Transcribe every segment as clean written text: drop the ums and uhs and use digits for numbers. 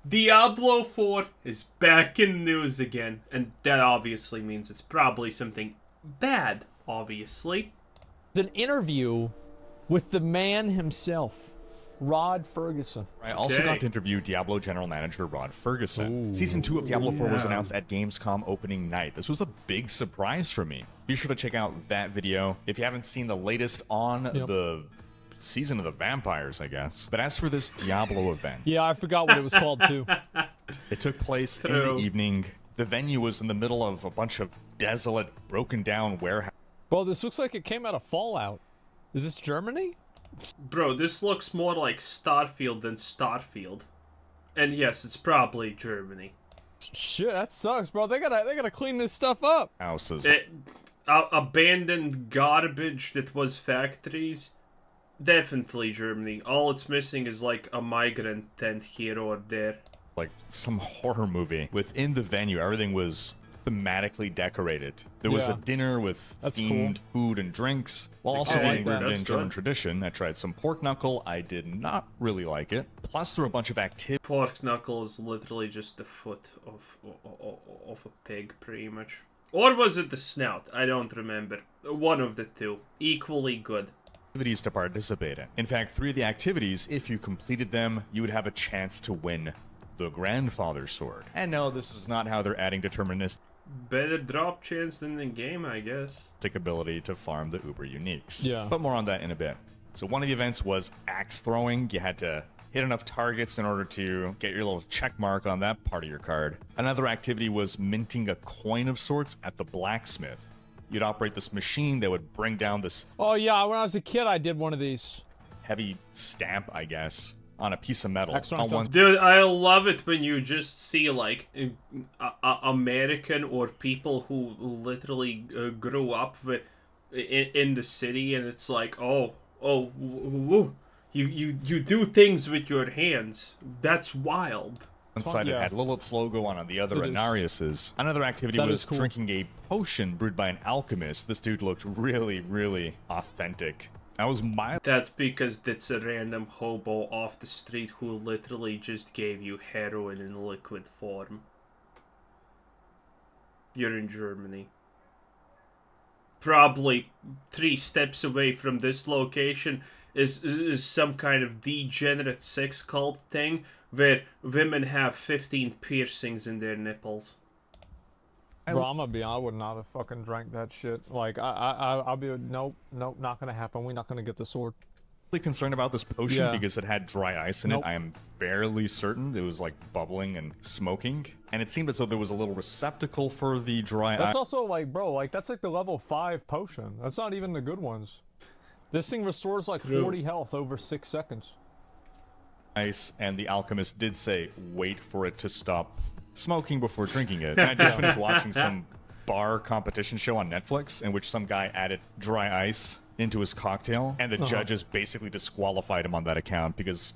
Diablo 4 is back in the news again, and that obviously means it's probably something bad, obviously. It's an interview with the man himself, Rod Ferguson. I also got to interview Diablo general manager Rod Ferguson. Ooh. Season 2 of Diablo 4 was announced at Gamescom opening night. This was a big surprise for me. Be sure to check out that video if you haven't seen the latest on the Season of the Vampires, I guess. But as for this Diablo event... Yeah, I forgot what it was called, too. It took place in the evening. The venue was in the middle of a bunch of desolate, broken-down warehouses. Bro, this looks like it came out of Fallout. Is this Germany? Bro, this looks more like Starfield than Starfield. And yes, it's probably Germany. Shit, that sucks, bro. They gotta clean this stuff up. Houses. Abandoned garbage that was factories. Definitely Germany. All it's missing is like a migrant tent here or there. Like some horror movie. Within the venue, everything was thematically decorated. There was a dinner with themed food and drinks, while also being rooted in German tradition. I tried some pork knuckle. I did not really like it. Plus, there were a bunch of activities. Pork knuckle is literally just the foot of a pig, pretty much. Or was it the snout? I don't remember. One of the two. Equally good. Activities to participate in. In fact, 3 of the activities, if you completed them, you would have a chance to win the Grandfather Sword. And no, this is not how they're adding deterministic. Better drop chance than the game, I guess. Ability to farm the Uber Uniques. Yeah. But more on that in a bit. So one of the events was axe throwing. You had to hit enough targets in order to get your little check mark on that part of your card. Another activity was minting a coin of sorts at the blacksmith. You'd operate this machine that would bring down this... Oh yeah, when I was a kid, I did one of these. Heavy stamp, I guess, on a piece of metal. Dude, I love it when you just see, like, American or people who literally grew up in the city, and it's like, you do things with your hands. That's wild. One side it had Lilith's logo on the other Anarius's. Another activity was drinking a potion brewed by an alchemist. This dude looked really, really authentic. That was mild. That's because it's a random hobo off the street who literally just gave you heroin in liquid form. You're in Germany. Probably 3 steps away from this location is some kind of degenerate sex cult thing where women have 15 piercings in their nipples. Bro, I'm gonna be honest, I would not have fucking drank that shit. Like, I'll be, nope, not gonna happen. We're not gonna get the sword. Really concerned about this potion because it had dry ice in it. I am fairly certain it was like bubbling and smoking. And it seemed as though there was a little receptacle for the dry ice. That's also like, bro, like that's like the level 5 potion. That's not even the good ones. This thing restores like 40 health over 6 seconds. Ice, and the alchemist did say, wait for it to stop smoking before drinking it. And I just finished watching some bar competition show on Netflix in which some guy added dry ice into his cocktail, and the judges basically disqualified him on that account because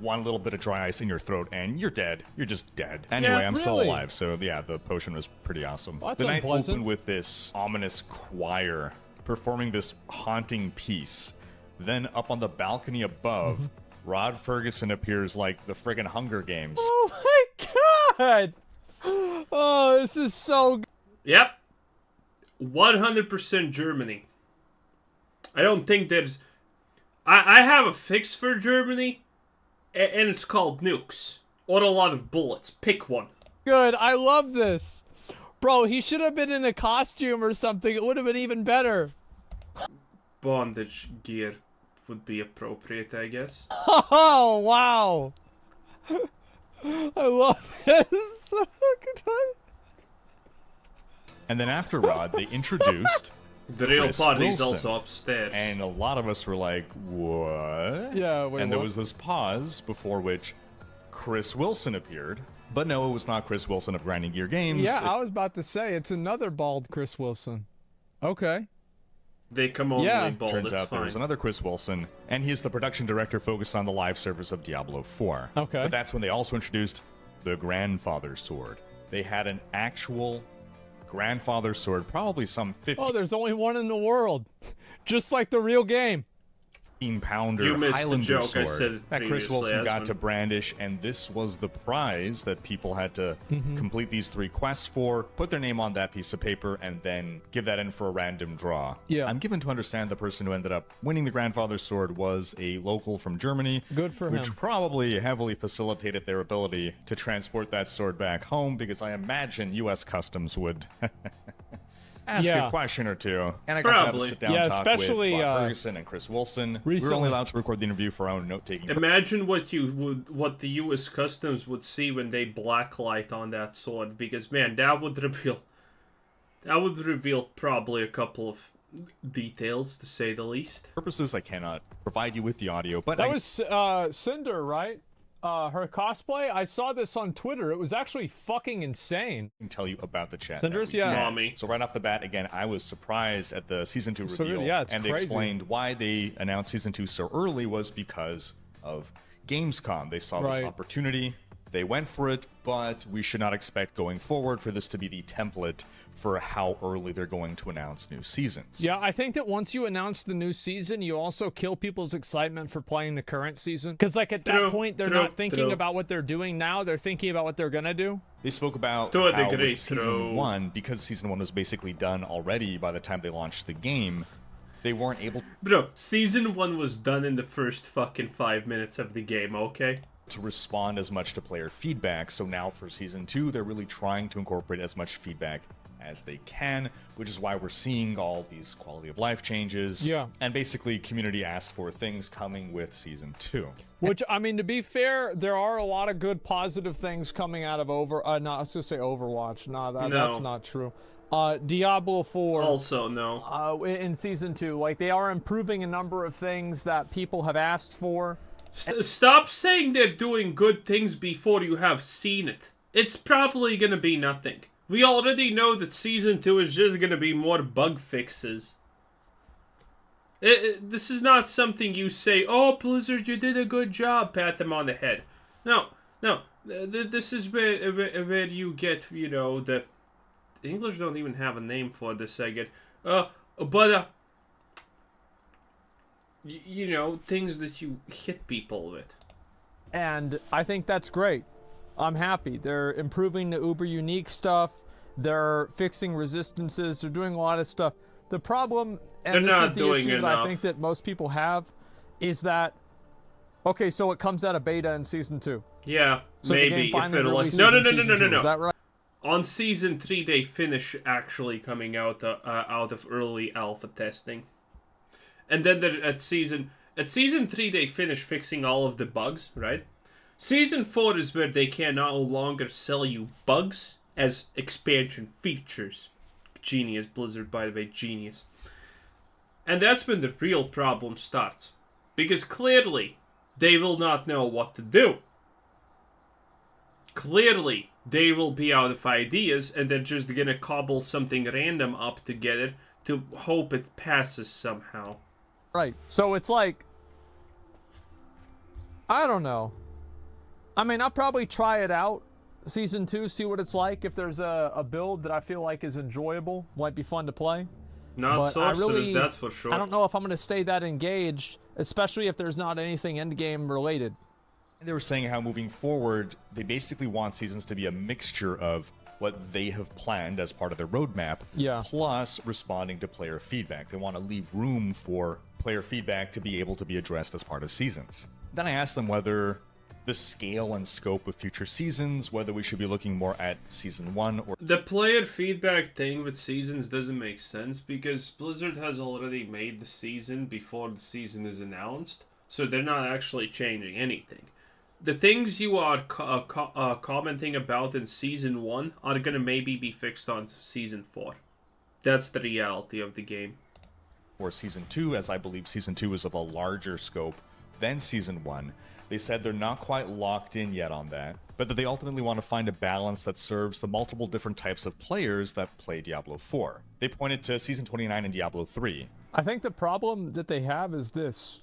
one little bit of dry ice in your throat and you're dead. You're just dead. Anyway, I'm still alive, so yeah, the potion was pretty awesome. Well, the night opened with this ominous choir performing this haunting piece. Then up on the balcony above, Rod Ferguson appears like the friggin' Hunger Games. Oh my god! Oh, this is so good. Yep. 100% Germany. I don't think there's... I have a fix for Germany, and it's called nukes. Or a lot of bullets. Pick one. Good, I love this. Bro, he should have been in a costume or something. It would have been even better. Bondage gear would be appropriate, I guess. Oh, wow. I love this. And then after Rod, they introduced the real party's also upstairs. And a lot of us were like, what? Yeah, wait, and there was this pause before which Chris Wilson appeared. But no, it was not Chris Wilson of Grinding Gear Games. Yeah, I was about to say, it's another bald Chris Wilson. Okay. They come only bald, Turns out fine. there was another Chris Wilson, and he is the production director focused on the live service of Diablo 4. Okay. But that's when they also introduced the Grandfather Sword. They had an actual Grandfather Sword, probably some 50... Oh, there's only one in the world. Just like the real game. 15-pounder You missed the Highlander joke. sword I said it that Chris previously, Wilson got Asmon. to brandish, and this was the prize that people had to complete these 3 quests for, put their name on that piece of paper, and then give that in for a random draw. Yeah. I'm given to understand the person who ended up winning the grandfather's sword was a local from Germany. Good for which him. probably heavily facilitated their ability to transport that sword back home, because I imagine U.S. Customs would ask a question or two. And I got to have a Probably. sit-down Yeah, talk especially, with Bob Ferguson and Chris Wilson. We were recently. only allowed to record the interview for our own note-taking. Imagine what the U.S. Customs would see when they blacklight on that sword, because man, that would reveal probably a couple of details, to say the least. Purposes, I cannot provide you with the audio, but That was Cinder, right? Her cosplay. I saw this on Twitter. It was actually fucking insane. I can tell you about the chat. Cinder's, that we yeah. had. Mommy. So right off the bat, again, I was surprised at the Season 2 So, reveal. yeah, it's and they crazy. explained why they announced Season 2 so early was because of Gamescom. They saw this Right. opportunity. They went for it, but we should not expect going forward for this to be the template for how early they're going to announce new seasons. Yeah, I think that once you announce the new season, you also kill people's excitement for playing the current season. Because, like, at that True, point, they're true, not thinking true. about what they're doing now. They're thinking about what they're going to do. They spoke about To a how degree, with Season true. 1, because Season 1 was basically done already by the time they launched the game, they weren't able Bro, Season 1 was done in the first fucking 5 minutes of the game, okay? to respond as much to player feedback. So now for Season 2, they're really trying to incorporate as much feedback as they can, which is why we're seeing all these quality of life changes. Yeah. And basically, community asked for things coming with Season 2. Which, I mean, to be fair, there are a lot of good positive things coming out of I was going to say Overwatch. No, that's not true. Diablo 4. Also, no. In Season 2. Like, they are improving a number of things that people have asked for. Stop saying they're doing good things before you have seen it. It's probably gonna be nothing. We already know that Season 2 is just gonna be more bug fixes. This is not something you say, oh, Blizzard, you did a good job, pat them on the head. No. This is where you get, you know, the English don't even have a name for this, I get. You know, things that you hit people with. And I think that's great. I'm happy. They're improving the Uber unique stuff. They're fixing resistances. They're doing a lot of stuff. The problem, and They're this not is the doing issue that I enough. think that most people have, is that, okay, so it comes out of beta in Season 2. Yeah, So the maybe game if finally it'll like releases no, in Season 2. Is that right? On Season 3, they finish actually coming out of early alpha testing, and then at Season 3 they finish fixing all of the bugs. Right? Season 4 is where they can no longer sell you bugs as expansion features. Genius, Blizzard, by the way, genius. And that's when the real problem starts, because clearly they will not know what to do. Clearly, they will be out of ideas, and they're just gonna cobble something random up together to hope it passes somehow. Right. So it's like, I don't know. I mean, I'll probably try it out, Season 2, see what it's like. If there's a build that I feel like is enjoyable, might be fun to play. Not But I sorcerers, really, that's for sure. I don't know if I'm going to stay that engaged, especially if there's not anything endgame related. And they were saying how moving forward, they basically want seasons to be a mixture of what they have planned as part of their roadmap, Yeah. plus responding to player feedback. They want to leave room for player feedback to be able to be addressed as part of seasons. Then I asked them whether the scale and scope of future seasons, whether we should be looking more at Season 1 or... The player feedback thing with seasons doesn't make sense, because Blizzard has already made the season before the season is announced, so they're not actually changing anything. The things you are commenting about in Season 1 are gonna maybe be fixed on Season 4. That's the reality of the game. or Season 2, as I believe Season 2 is of a larger scope than Season 1. They said they're not quite locked in yet on that, but that they ultimately want to find a balance that serves the multiple different types of players that play Diablo 4. They pointed to Season 29 and Diablo 3. I think the problem that they have is this.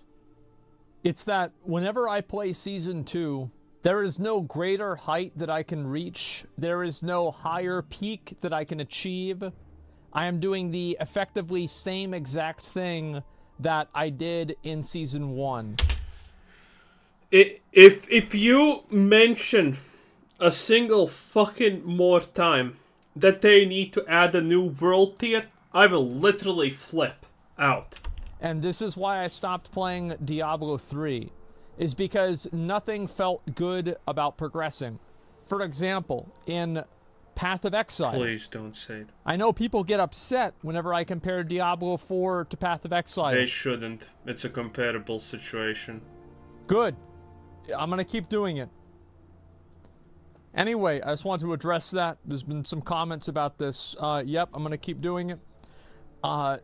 It's that whenever I play Season 2, there is no greater height that I can reach. There is no higher peak that I can achieve. I am doing the effectively same exact thing that I did in Season 1. If you mention a single fucking more time that they need to add a new world tier, I will literally flip out. And this is why I stopped playing Diablo 3, is because nothing felt good about progressing. For example, in Path of Exile. Please don't say it. I know people get upset whenever I compare Diablo 4 to Path of Exile. They shouldn't. It's a comparable situation. Good. I'm going to keep doing it. Anyway, I just wanted to address that. There's been some comments about this. Yep, I'm going to keep doing it.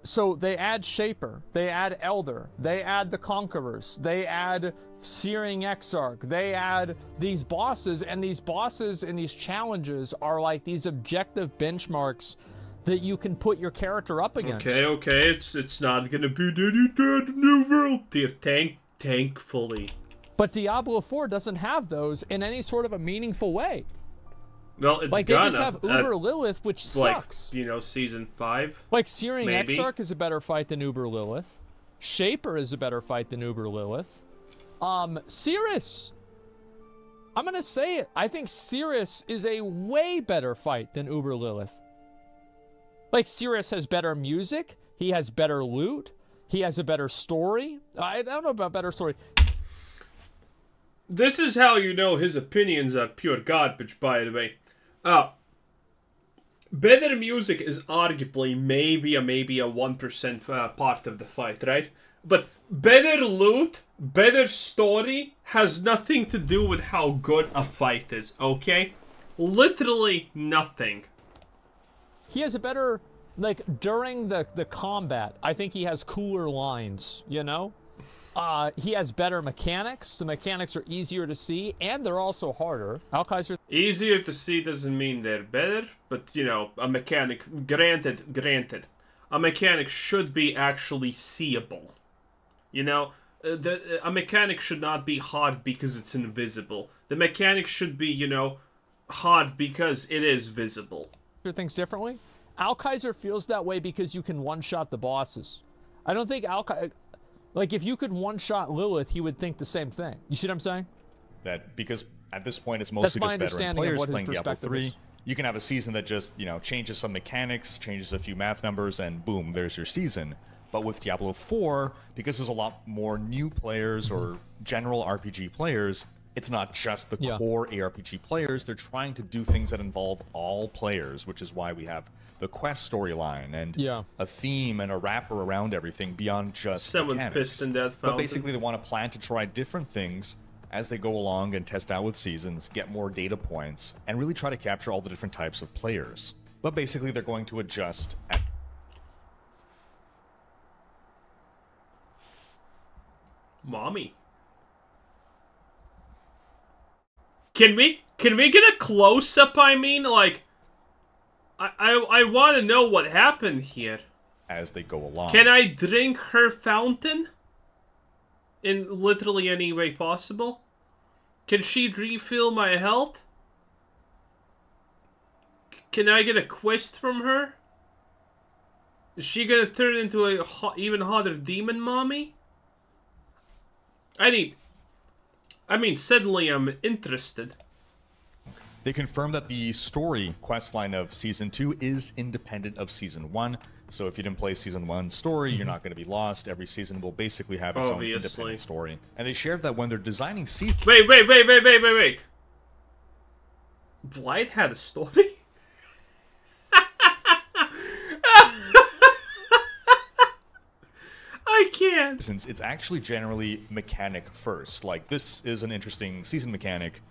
So they add Shaper, they add Elder, they add the Conquerors, they add Searing Exarch, they add these bosses, and these bosses and these challenges are like these objective benchmarks that you can put your character up against. Okay, it's not gonna be the new world tier, thankfully. But Diablo 4 doesn't have those in any sort of a meaningful way. Well, it's like gonna. They just have Uber Lilith, which sucks. Like, you know, Season 5. Like, Searing maybe. Exarch is a better fight than Uber Lilith. Shaper is a better fight than Uber Lilith. Cirrus! I'm gonna say it. I think Cirrus is a way better fight than Uber Lilith. Like, Cirrus has better music. He has better loot. He has a better story. I don't know about better story. This is how you know his opinions are pure garbage, by the way. Better music is arguably maybe a 1% part of the fight, right? But better loot, better story has nothing to do with how good a fight is, okay? Literally nothing. He has a better, like, during the combat, I think he has cooler lines, you know? He has better mechanics. The mechanics are easier to see, and they're also harder. Alkaiser. Easier to see doesn't mean they're better, but, you know, a mechanic, granted, a mechanic should be actually seeable. You know, a mechanic should not be hard because it's invisible. The mechanic should be, you know, hard because it is visible. Things differently. Alkaiser feels that way because you can one-shot the bosses. I don't think Alkaiser... Like, if you could one-shot Lilith, he would think the same thing. You see what I'm saying? That because at this point it's mostly just veteran players playing Diablo 3. Is. You can have a season that just, you know, changes some mechanics, changes a few math numbers, and boom, there's your season. But with Diablo 4, because there's a lot more new players or general RPG players, it's not just the core ARPG players. They're trying to do things that involve all players, which is why we have the quest storyline and a theme and a wrapper around everything beyond just mechanics. Pissed in that fountain. But basically, they want to plan to try different things as they go along and test out with seasons, get more data points, and really try to capture all the different types of players. But basically, they're going to adjust. Mommy. Can we get a close-up, I mean? Like, I want to know what happened here. As they go along. Can I drink her fountain? In literally any way possible? Can she refill my health? Can I get a quest from her? Is she gonna turn into a even hotter demon mommy? Suddenly I'm interested. They confirm that the story questline of Season 2 is independent of Season 1. So if you didn't play Season 1 story, you're not going to be lost. Every season will basically have its own independent story. And they shared that when they're designing season... Wait. Blight had a story? I can't. Since it's actually generally mechanic first. Like, this is an interesting season mechanic.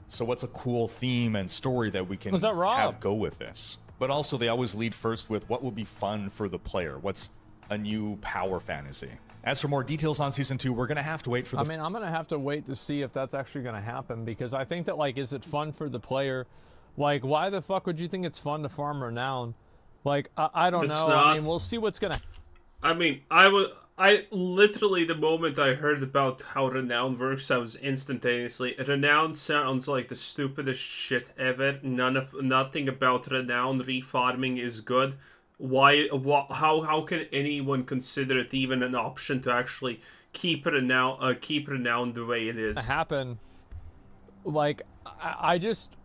So what's a cool theme and story that we can have go with this? But also, they always lead first with what will be fun for the player. What's a new power fantasy? As for more details on Season 2, we're going to have to wait for the... I'm going to have to wait to see if that's actually going to happen, because I think that, like, is it fun for the player? Like, why the fuck would you think it's fun to farm Renown? Like, I don't know. Not. I mean, we'll see what's going to... I literally, the moment I heard about how Renown works, I was instantaneously... Renown sounds like the stupidest shit ever. Nothing about Renown refarming is good. how can anyone consider it even an option to actually keep it renowned the way it is? Happen. Like, I just,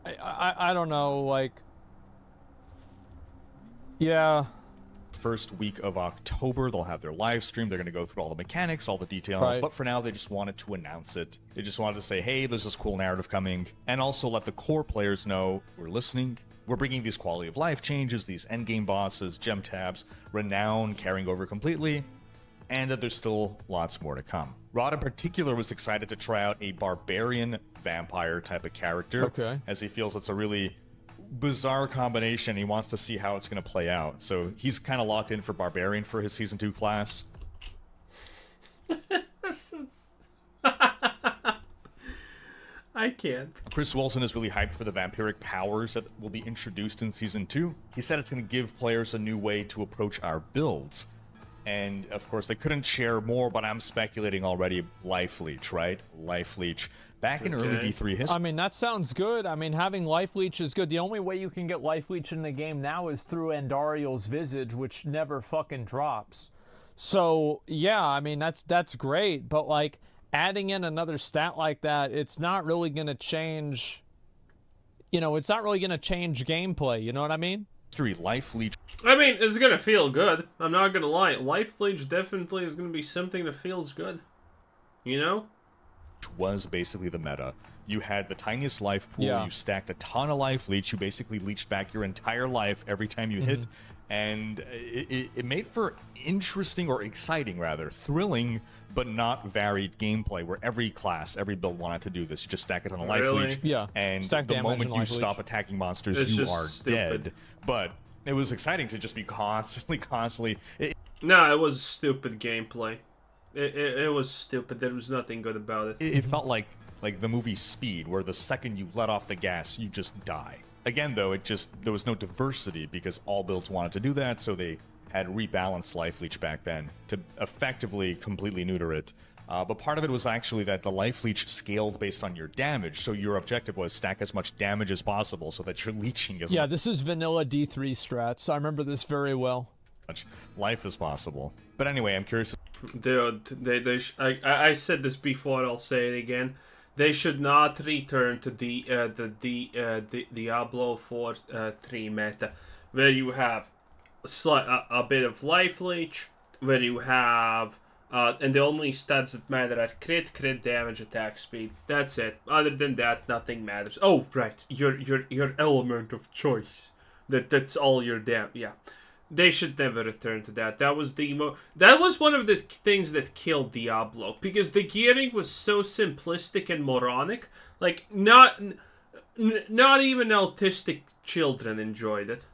I don't know, like, yeah. First week of October, they'll have their live stream. They're going to go through all the mechanics, all the details. Right. But for now, they just wanted to announce it. They just wanted to say, hey, there's this cool narrative coming. And also let the core players know we're listening. We're bringing these quality of life changes, these endgame bosses, gem tabs, renown carrying over completely, and that there's still lots more to come. Rod in particular was excited to try out a barbarian vampire type of character, as he feels it's a really bizarre combination. He wants to see how it's going to play out. So he's kind of locked in for barbarian for his Season 2 class. I can't. Chris Wilson is really hyped for the vampiric powers that will be introduced in Season 2. He said it's going to give players a new way to approach our builds. And, of course, they couldn't share more, but I'm speculating already. Life Leech, right? Life Leech. Back in early D3 history. I mean, that sounds good. I mean, having Life Leech is good. The only way you can get Life Leech in the game now is through Andariel's Visage, which never fucking drops. So, yeah, I mean, that's great. But, like, adding in another stat like that, it's not really going to change... You know, it's not really going to change gameplay. You know what I mean? Life Leech. I mean, it's gonna feel good. I'm not gonna lie. Life Leech definitely is gonna be something that feels good. You know? Was basically the meta. You had the tiniest life pool. You stacked a ton of Life Leech. You basically leached back your entire life every time you hit. And it made for interesting, or exciting rather, thrilling, but not varied gameplay where every class, every build wanted to do this. You just stack a ton of Life Leech. And the moment you stop attacking monsters, you are dead. But it was exciting to just be constantly... No, it was stupid gameplay. It was stupid. There was nothing good about it. It felt like the movie Speed, where the second you let off the gas, you just die. Again, though, there was no diversity because all builds wanted to do that, so they had rebalanced Life Leech back then to effectively completely neuter it. But part of it was actually that the Life Leech scaled based on your damage, so your objective was stack as much damage as possible so that you're leeching as this is vanilla D3 strats. I remember this very well. Much life as possible. But anyway, I'm curious. Dude, I said this before, I'll say it again. They should not return to the Diablo 4 3 meta, where you have a bit of Life Leech, where you have and the only stats that matter are crit damage, attack speed. That's it. Other than that, nothing matters. Oh, right, your element of choice. That's all your yeah. They should never return to that. That was one of the things that killed Diablo, because the gearing was so simplistic and moronic. Like, not even autistic children enjoyed it.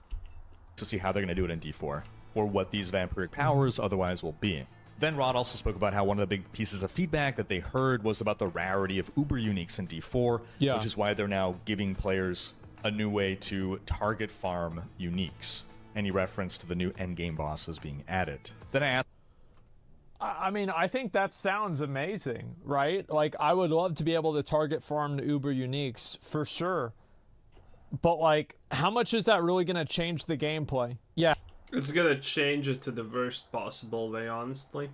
To see how they're going to do it in D4, or what these vampiric powers otherwise will be. Then Rod also spoke about how one of the big pieces of feedback that they heard was about the rarity of uber uniques in D4, which is why they're now giving players a new way to target farm uniques. Any reference to the new endgame bosses being added. Then I asked... I mean, I think that sounds amazing, right? Like, I would love to be able to target farm the uber uniques, for sure. But, like, how much is that really going to change the gameplay? Yeah. It's going to change it to the worst possible way, honestly.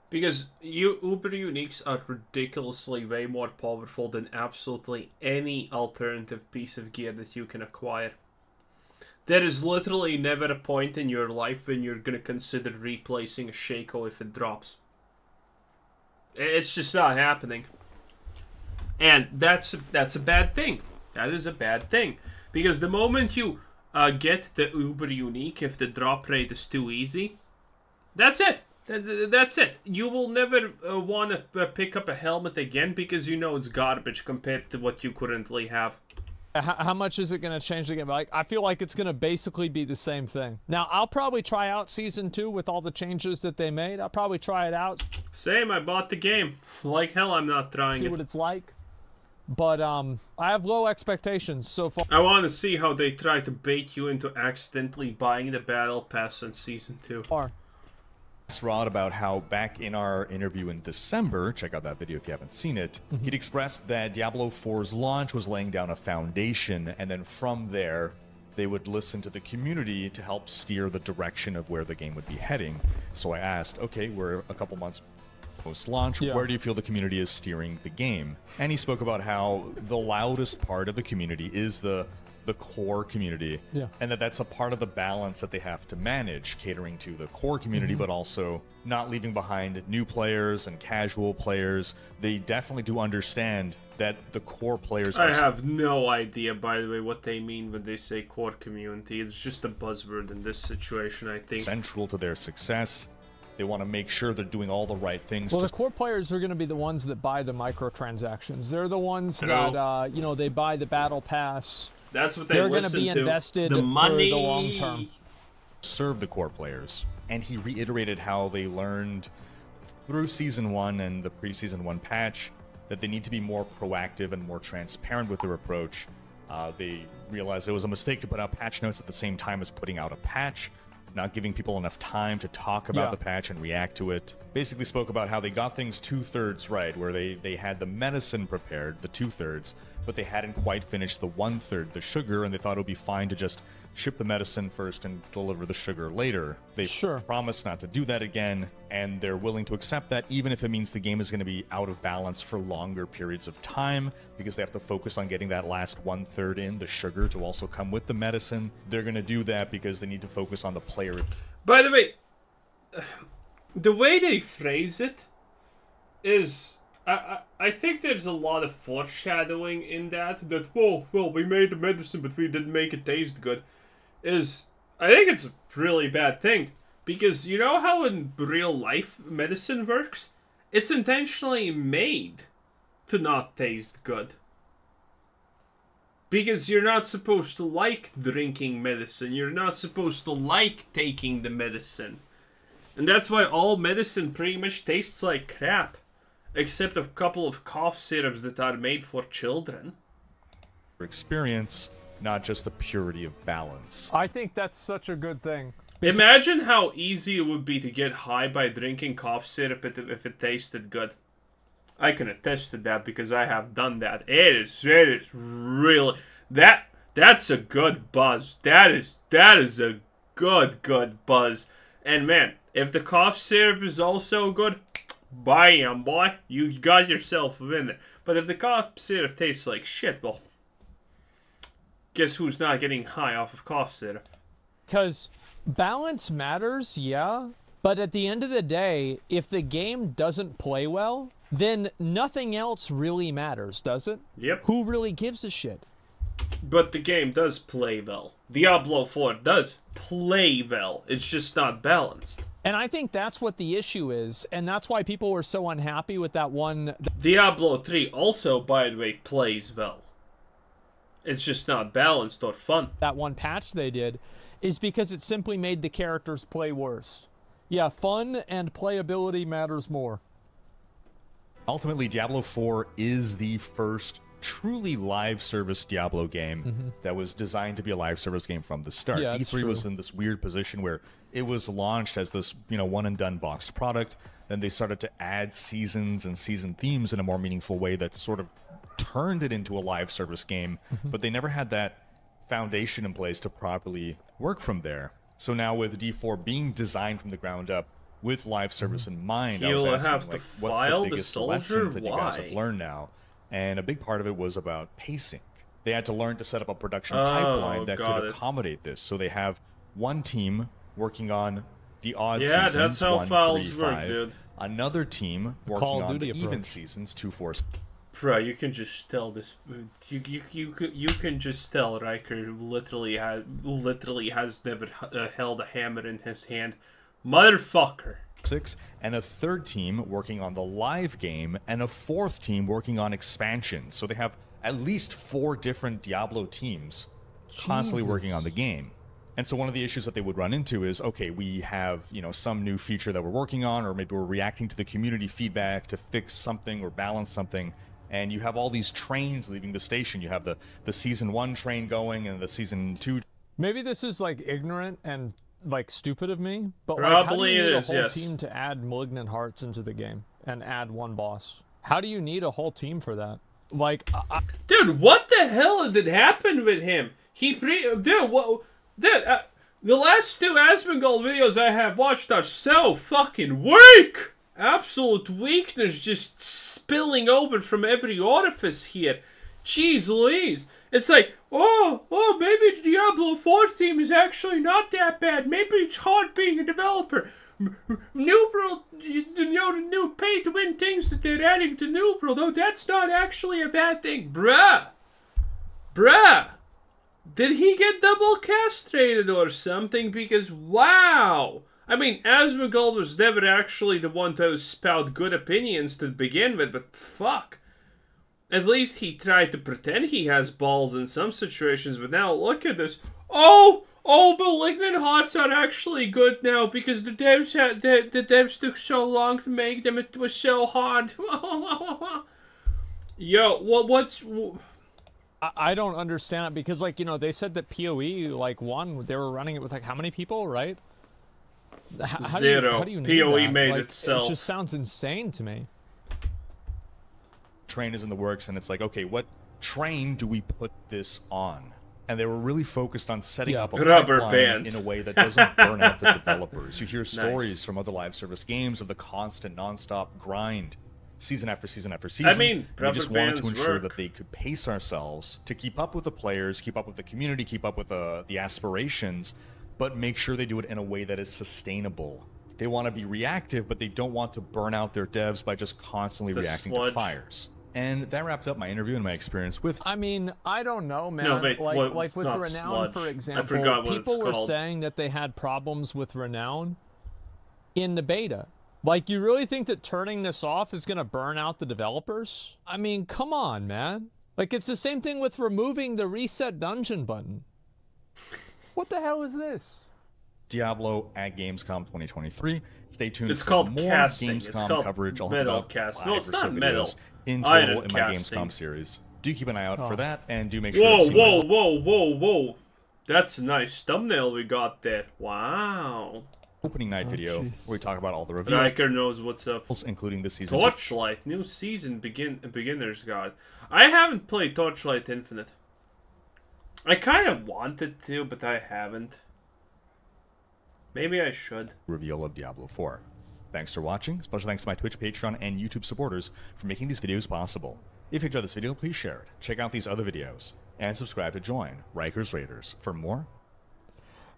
Because uber uniques are ridiculously way more powerful than absolutely any alternative piece of gear that you can acquire. There is literally never a point in your life when you're going to consider replacing a Shaco if it drops. It's just not happening. And that's a bad thing. That is a bad thing. Because the moment you get the uber unique, if the drop rate is too easy, that's it. That's it. You will never want to pick up a helmet again because you know it's garbage compared to what you currently have. How much is it going to change the game? Like, I feel like it's going to basically be the same thing. Now, I'll probably try out Season 2 with all the changes that they made. I'll probably try it out. Same, I bought the game. Like hell, I'm not trying it. See what it's like. But, I have low expectations so far. I want to see how they try to bait you into accidentally buying the Battle Pass in Season 2. Asked Rod about how back in our interview in December, check out that video if you haven't seen it, he'd expressed that Diablo 4's launch was laying down a foundation, and then from there, they would listen to the community to help steer the direction of where the game would be heading. So I asked, okay, we're a couple months post-launch, where do you feel the community is steering the game? And he spoke about how the loudest part of the community is the core community, and that's a part of the balance that they have to manage, catering to the core community, but also not leaving behind new players and casual players. They definitely do understand that the core players I have no idea, by the way, what they mean when they say core community. It's just a buzzword in this situation, I think. Central to their success. They want to make sure they're doing all the right things. Well, the core players are going to be the ones that buy the microtransactions. They're the ones that, you know, they buy the battle pass. That's what they're going to be invested the money for the long term. Serve the core players. And he reiterated how they learned through Season 1 and the pre-Season 1 patch that they need to be more proactive and more transparent with their approach. They realized it was a mistake to put out patch notes at the same time as putting out a patch, not giving people enough time to talk about the patch and react to it. Basically spoke about how they got things 2/3 right, where they had the medicine prepared, the 2/3, but they hadn't quite finished the 1/3, the sugar, and they thought it would be fine to just ship the medicine first and deliver the sugar later. They promised not to do that again, and they're willing to accept that even if it means the game is going to be out of balance for longer periods of time, because they have to focus on getting that last 1/3 in, the sugar, to also come with the medicine. They're going to do that because they need to focus on the player. By the way, the way they phrase it is... I think there's a lot of foreshadowing in that, well, we made the medicine, but we didn't make it taste good. I think it's a really bad thing. Because you know how in real life medicine works? It's intentionally made to not taste good. Because you're not supposed to like drinking medicine. You're not supposed to like taking the medicine. And that's why all medicine pretty much tastes like crap. Except a couple of cough syrups that are made for children. Experience, not just the purity of balance. I think that's such a good thing. Imagine how easy it would be to get high by drinking cough syrup if it tasted good. I can attest to that because I have done that. It is really... That's a good buzz. That is a good buzz. And man, if the cough syrup is also good... Bam, boy, you got yourself a winner. But if the cough syrup tastes like shit, well, guess who's not getting high off of cough syrup? Because balance matters, yeah, but at the end of the day, if the game doesn't play well, then nothing else really matters, does it? Yep. Who really gives a shit? But the game does play well. Diablo 4 does play well. It's just not balanced. And I think that's what the issue is, and that's why people were so unhappy with that one... Diablo 3 also, by the way, plays well. It's just not balanced or fun. That one patch they did is because it simply made the characters play worse. Yeah, fun and playability matters more. Ultimately, Diablo 4 is the first truly live service Diablo game that was designed to be a live service game from the start. Yeah, D3 was in this weird position where it was launched as this, one and done boxed product. Then they started to add seasons and season themes in a more meaningful way that sort of turned it into a live service game, but they never had that foundation in place to properly work from there. So now with D4 being designed from the ground up with live service in mind, I was asking, like, what's the biggest lesson that you guys have learned now? And a big part of it was about pacing. They had to learn to set up a production pipeline that could accommodate this. So they have one team working on the odd seasons, that's how 1, files 3, work, 5. Dude. Another team working on the even seasons, 2, 4. Bro, you can just tell this. You can just tell Riker literally has never held a hammer in his hand, motherfucker. 6, and a third team working on the live game, and a fourth team working on expansion. So they have at least 4 different Diablo teams constantly working on the game. And so one of the issues that they would run into is, okay, we have, some new feature that we're working on, or maybe we're reacting to the community feedback to fix something or balance something, and you have all these trains leaving the station. You have the Season 1 train going and the Season 2. Maybe this is, like, ignorant and... like stupid of me, but like, how do Probably you need it a is, whole yes. team to add Malignant Hearts into the game and add one boss? How do you need a whole team for that? Like, dude, what the hell did happen with him? Dude, what? Dude, the last 2 Asmongold videos I have watched are so fucking weak! Absolute weakness just spilling over from every orifice here. Jeez Louise. It's like, oh, maybe the Diablo 4 theme is actually not that bad. Maybe it's hard being a developer. New World, the new pay-to-win things that they're adding to New World, though, that's not actually a bad thing. Bruh. Did he get double castrated or something? Because, wow. I mean, Asmongold was never actually the one to spout good opinions to begin with, but fuck. At least he tried to pretend he has balls in some situations, but now look at this. Oh, Malignant Hearts are actually good now because the devs took so long to make them. It was so hard. Yo, what's... I don't understand it because, like, you know, they said that PoE, like, they were running it with, like, how many people, right? How 0. Do you need PoE that? made like, itself. It just sounds insane to me. Train is in the works, and it's like, okay, what train do we put this on? And they were really focused on setting up a rubber pipeline bands in a way that doesn't burn out the developers. You hear stories from other live service games of the constant, non-stop grind, season after season after season. I mean, we just wanted to bands ensure work. that they could pace ourselves to keep up with the players, keep up with the community, keep up with the aspirations, but make sure they do it in a way that is sustainable. They want to be reactive, but they don't want to burn out their devs by just constantly reacting to fires. And that wrapped up my interview and my experience with... I mean, I don't know, man. No, wait, like with Renown, sludge. for example, I forgot what people were called. saying that they had problems with Renown in the beta. Like, you really think that turning this off is going to burn out the developers? I mean, come on, man. Like, it's the same thing with removing the reset dungeon button. What the hell is this? Diablo at Gamescom 2023. Stay tuned it's for called more casting. Gamescom It's called coverage. I'll metal have about cast. 5 No, it's or not so metal. videos in total Iron in my casting. Gamescom series. Do keep an eye out for that, and do make sure to see Whoa. That's a nice thumbnail we got there. Wow. opening night video geez. where we talk about all the reviews, Riker knows what's up. including this season. Torchlight, new season, beginner's guide. I haven't played Torchlight Infinite. I kind of wanted to, but I haven't. Maybe I should. Reveal of Diablo 4. Thanks for watching. Special thanks to my Twitch, Patreon, and YouTube supporters for making these videos possible. If you enjoyed this video, please share it. Check out these other videos. And subscribe to join Riker's Raiders for more.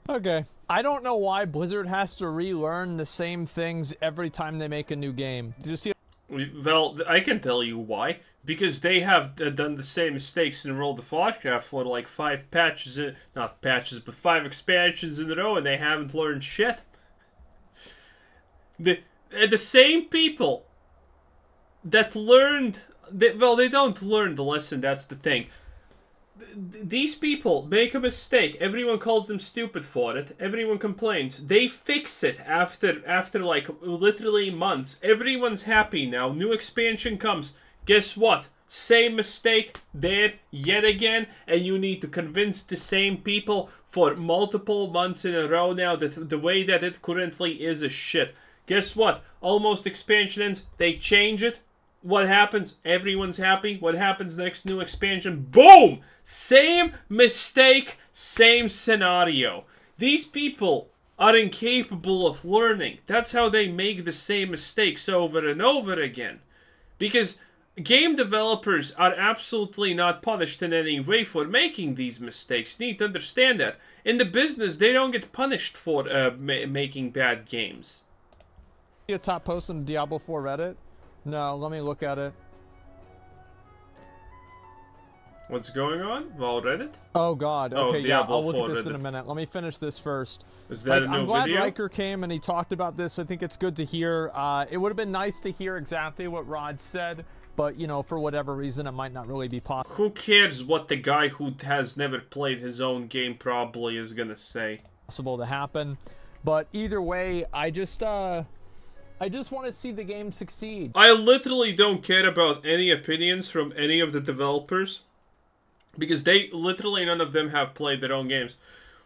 Okay. I don't know why Blizzard has to relearn the same things every time they make a new game. Did you see? Well, I can tell you why. Because they have done the same mistakes in World of Warcraft for like 5 patches, not patches, but 5 expansions in a row, and they haven't learned shit. The same people that learned, well, they don't learn the lesson, that's the thing. These people make a mistake, everyone calls them stupid for it, everyone complains, they fix it after like literally months, everyone's happy now, new expansion comes, guess what? Same mistake there yet again, and you need to convince the same people for multiple months in a row now that the way that it currently is shit. Guess what? Almost expansion ends, they change it. What happens? Everyone's happy. What happens next new expansion? Boom! Same mistake, same scenario. These people are incapable of learning. That's how they make the same mistakes over and over again. Because game developers are absolutely not punished in any way for making these mistakes. You need to understand that. In the business, they don't get punished for making bad games. A top post on Diablo 4 Reddit? No, let me look at it. What's going on? Well, Reddit? Oh god, Oh, okay, yeah, Diablo I'll look 4 at this in a Reddit. minute. Let me finish this first. Is that a new I'm glad video? Riker came and he talked about this. I think it's good to hear. It would have been nice to hear exactly what Rod said, but, you know, for whatever reason, it might not really be possible. Who cares what the guy who has never played his own game probably is gonna say? To happen. But either way, I just want to see the game succeed. I literally don't care about any opinions from any of the developers. Because they, literally none of them have played their own games.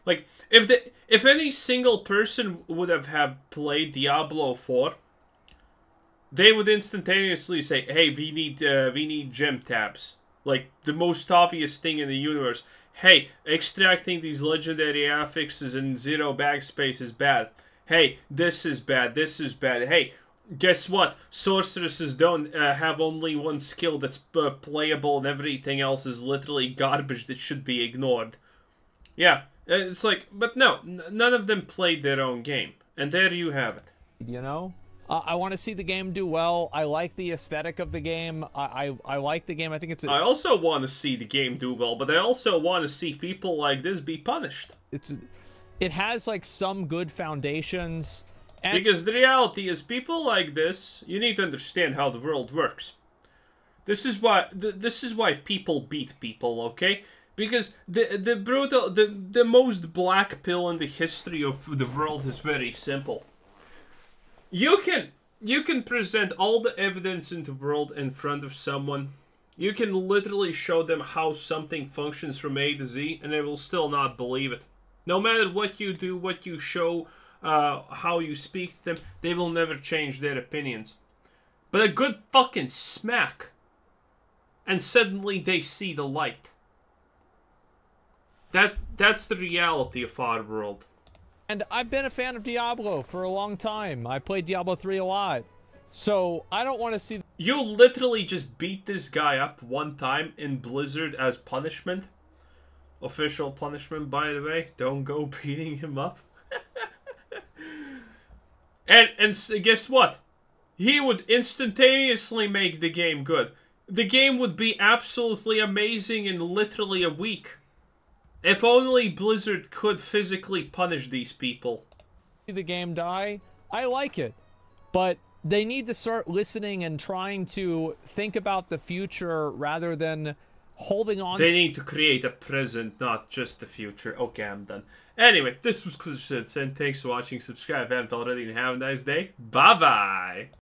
Like, if any single person would have played Diablo 4, they would instantaneously say, hey, we need gem tabs. Like, the most obvious thing in the universe. Hey, extracting these legendary affixes in zero backspace is bad. Hey, this is bad, this is bad. Hey, guess what? Sorceresses don't have only one skill that's playable and everything else is literally garbage that should be ignored. Yeah, it's like, but no, none of them played their own game. And there you have it. You know? I want to see the game do well. I like the aesthetic of the game. I like the game. I think it's... I also want to see the game do well, but I also want to see people like this be punished. It has, like, some good foundations. And because the reality is, people like this, you need to understand how the world works. This is why people beat people, okay? Because the most black pill in the history of the world is very simple. You can present all the evidence in the world in front of someone. You can literally show them how something functions from A to Z, and they will still not believe it. No matter what you do, what you show, how you speak to them, they will never change their opinions. But a good fucking smack, and suddenly they see the light. That's the reality of our world. And I've been a fan of Diablo for a long time. I played Diablo 3 a lot. So, I don't want to see... You literally just beat this guy up one time in Blizzard as punishment. Official punishment, by the way. Don't go beating him up. and guess what? He would instantaneously make the game good. The game would be absolutely amazing in literally a week. If only Blizzard could physically punish these people. The game die, I like it. But they need to start listening and trying to think about the future rather than holding on. They need to create a present, not just the future. Okay, I'm done. Anyway, this was Quiz and thanks for watching. Subscribe if you haven't already and have a nice day. Bye-bye!